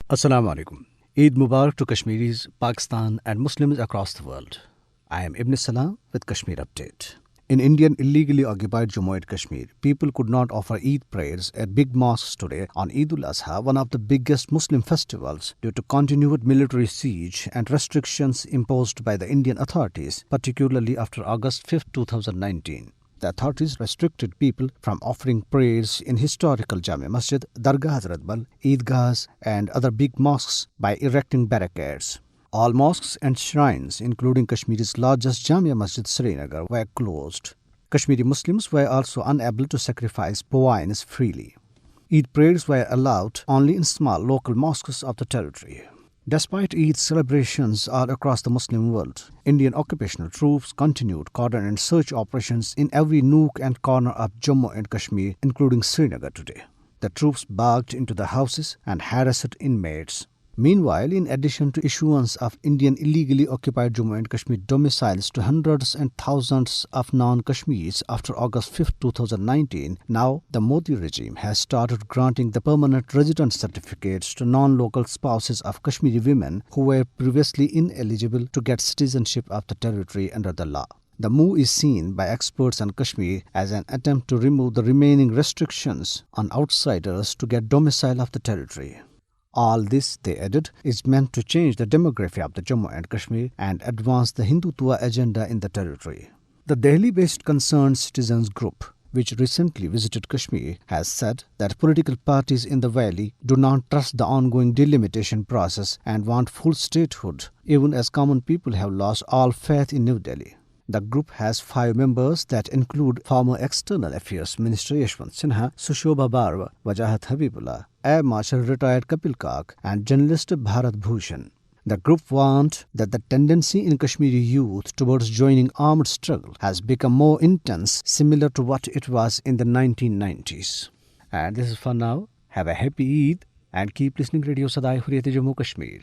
Assalamu alaikum. Eid Mubarak to Kashmiris, Pakistan, and Muslims across the world. I am Ibn Salam with Kashmir Update. In Indian illegally occupied Jammu and Kashmir, people could not offer Eid prayers at big mosques today on Eid ul-Azha, one of the biggest Muslim festivals, due to continued military siege and restrictions imposed by the Indian authorities, particularly after August 5, 2019. The authorities restricted people from offering prayers in historical Jami Masjid, Dargah Hazrat Bal, Eidgahs and other big mosques by erecting barricades. All mosques and shrines, including Kashmir's largest Jamia Masjid Srinagar, were closed. Kashmiri Muslims were also unable to sacrifice bovines freely. Eid prayers were allowed only in small local mosques of the territory. Despite Eid celebrations all across the Muslim world, Indian occupational troops continued cordon and search operations in every nook and corner of Jammu and Kashmir, including Srinagar today. The troops barged into the houses and harassed inmates. Meanwhile, in addition to issuance of Indian illegally occupied Jammu and Kashmir domiciles to hundreds and thousands of non-Kashmiris after August 5, 2019, now the Modi regime has started granting the permanent resident certificates to non-local spouses of Kashmiri women who were previously ineligible to get citizenship of the territory under the law. The move is seen by experts on Kashmir as an attempt to remove the remaining restrictions on outsiders to get domicile of the territory. All this, they added, is meant to change the demography of the Jammu and Kashmir and advance the Hindutva agenda in the territory. The Delhi-based Concerned Citizens Group, which recently visited Kashmir, has said that political parties in the valley do not trust the ongoing delimitation process and want full statehood, even as common people have lost all faith in New Delhi. The group has 5 members that include former External Affairs Minister Yashwant Sinha, Sushobha Barwa, Wajahat Habibullah, Air Marshal retired Kapil Kak, and journalist Bharat Bhushan. The group warned that the tendency in Kashmiri youth towards joining armed struggle has become more intense, similar to what it was in the 1990s. And this is for now. Have a happy Eid and keep listening Radio Sadai Hurriyat Jammu Kashmir.